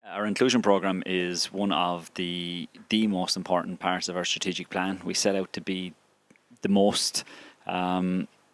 Our inclusion programme is one of the most important parts of our strategic plan. We set out to be the most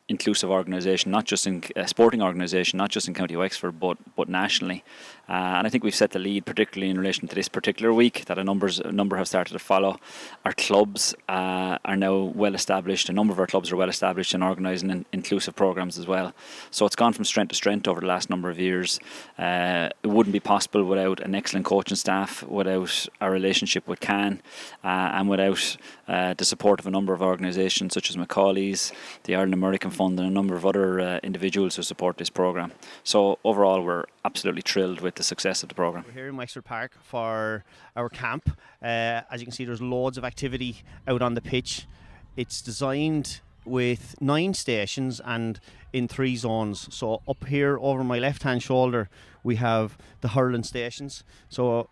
inclusive organisation, not just in a sporting organisation, not just in County Wexford, but nationally. And I think we've set the lead, particularly in relation to this particular week, that a number have started to follow. Our clubs are now well established. A number of our clubs are well established in organising inclusive programmes as well. So it's gone from strength to strength over the last number of years. It wouldn't be possible without an excellent coaching staff, without our relationship with CAN, and without the support of a number of organisations such as McCauley's, the Ireland American Fund, and a number of other individuals who support this programme. So overall, we're absolutely thrilled with the success of the programme. We're here in Wexford Park for our camp. As you can see, there's loads of activity out on the pitch. It's designed with 9 stations and in 3 zones. So up here over my left hand shoulder we have the hurling stations. So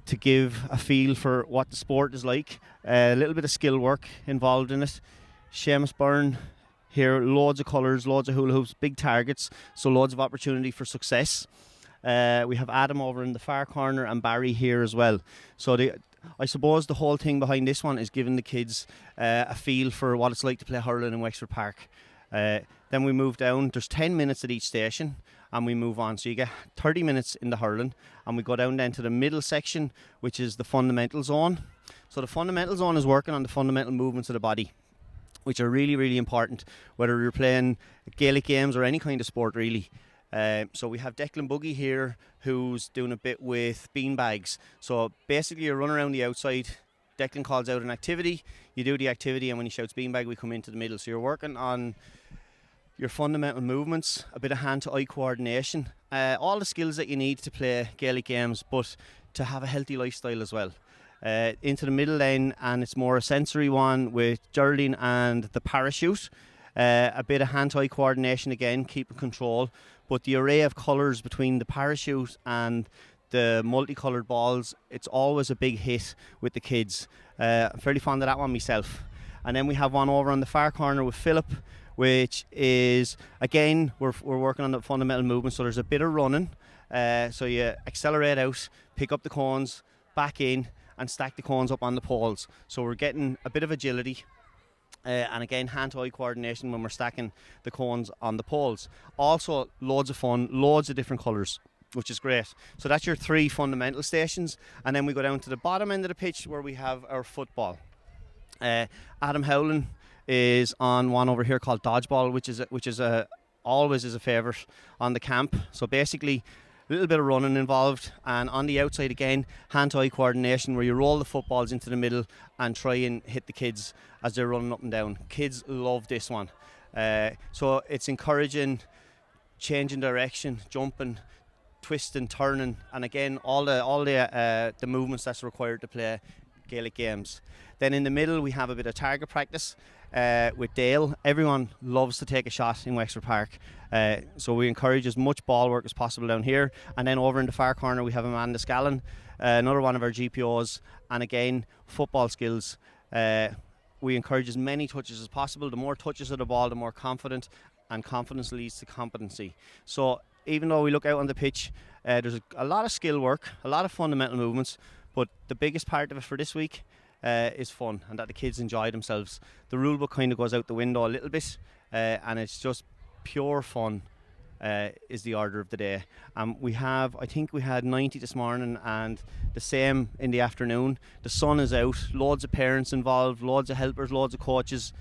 to give a feel for what the sport is like, a little bit of skill work involved in it. Seamus Byrne here, loads of colours, loads of hula hoops, big targets, so loads of opportunity for success. We have Adam over in the far corner and Barry here as well. So I suppose the whole thing behind this one is giving the kids a feel for what it's like to play hurling in Wexford Park. Then we move down, there's 10 minutes at each station, and we move on. So you get 30 minutes in the hurling, and we go down then to the middle section, which is the fundamental zone. So the fundamental zone is working on the fundamental movements of the body, which are really, really important, whether you're playing Gaelic games or any kind of sport, really. So we have Declan Buggy here, who's doing a bit with beanbags. So basically you run around the outside, Declan calls out an activity, you do the activity, and when he shouts beanbag, we come into the middle. So you're working on your fundamental movements, a bit of hand-to-eye coordination, all the skills that you need to play Gaelic games, but to have a healthy lifestyle as well. Into the middle then, and it's more a sensory one with Geraldine and the parachute. A bit of hand-eye coordination again, keeping control, but the array of colours between the parachute and the multicoloured balls, it's always a big hit with the kids. I'm fairly fond of that one myself. And then we have one over on the far corner with Philip, which is, again, we're working on the fundamental movement, so there's a bit of running. So you accelerate out, pick up the cones, back in, and stack the cones up on the poles. So we're getting a bit of agility. And again, hand-to-eye coordination when we're stacking the cones on the poles. Also, loads of fun, loads of different colours, which is great. So that's your 3 fundamental stations. And then we go down to the bottom end of the pitch where we have our football. Adam Howland is on one over here called dodgeball, which is always is a favourite on the camp. So basically, a little bit of running involved, and on the outside again, hand-to-eye coordination where you roll the footballs into the middle and try and hit the kids as they're running up and down. Kids love this one. So it's encouraging changing direction, jumping, twisting, turning, and again all the movements that's required to play Gaelic games. Then in the middle we have a bit of target practice with Dale. Everyone loves to take a shot in Wexford Park, so we encourage as much ball work as possible down here. And then over in the far corner we have Amanda Scallon, another one of our GPOs, and again football skills. We encourage as many touches as possible. The more touches of the ball, the more confident, and confidence leads to competency. So even though we look out on the pitch, there's a lot of skill work, a lot of fundamental movements, but the biggest part of it for this week is fun, and that the kids enjoy themselves. The rule book kind of goes out the window a little bit, and it's just pure fun is the order of the day. I think we had 90 this morning and the same in the afternoon. The sun is out, loads of parents involved, loads of helpers, loads of coaches.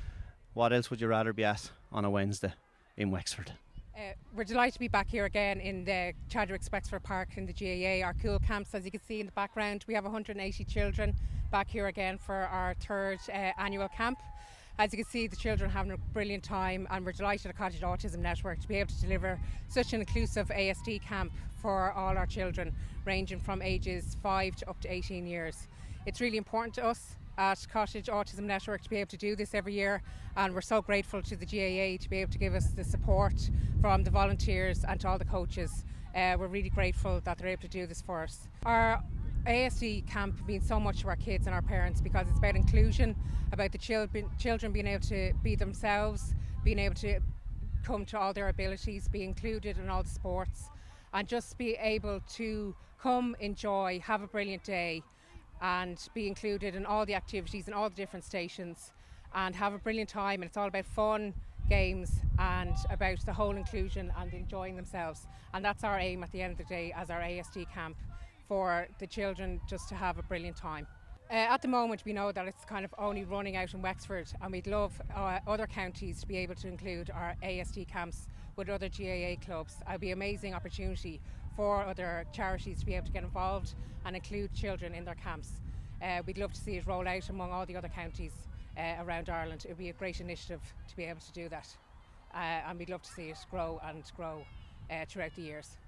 What else would you rather be at on a Wednesday in Wexford? We're delighted to be back here again in the Chadwick's Wexford Park in the GAA, our Cúl Camps. As you can see in the background, we have 180 children back here again for our 3rd annual camp. As you can see, the children are having a brilliant time, and we're delighted at Cottage Autism Network to be able to deliver such an inclusive ASD camp for all our children, ranging from ages 5 to up to 18 years. It's really important to us at Cottage Autism Network to be able to do this every year, and we're so grateful to the GAA to be able to give us the support from the volunteers and to all the coaches. We're really grateful that they're able to do this for us. Our ASD camp means so much to our kids and our parents because it's about inclusion, about the children being able to be themselves, being able to come to all their abilities, be included in all the sports, and just be able to come, enjoy, have a brilliant day and be included in all the activities and all the different stations and have a brilliant time. And it's all about fun, games and about the whole inclusion and enjoying themselves. And that's our aim at the end of the day as our ASD camp, for the children just to have a brilliant time. At the moment we know that it's kind of only running out in Wexford, and we'd love other counties to be able to include our ASD camps with other GAA clubs. It would be an amazing opportunity for other charities to be able to get involved and include children in their camps. We'd love to see it roll out among all the other counties around Ireland. It would be a great initiative to be able to do that, and we'd love to see it grow and grow throughout the years.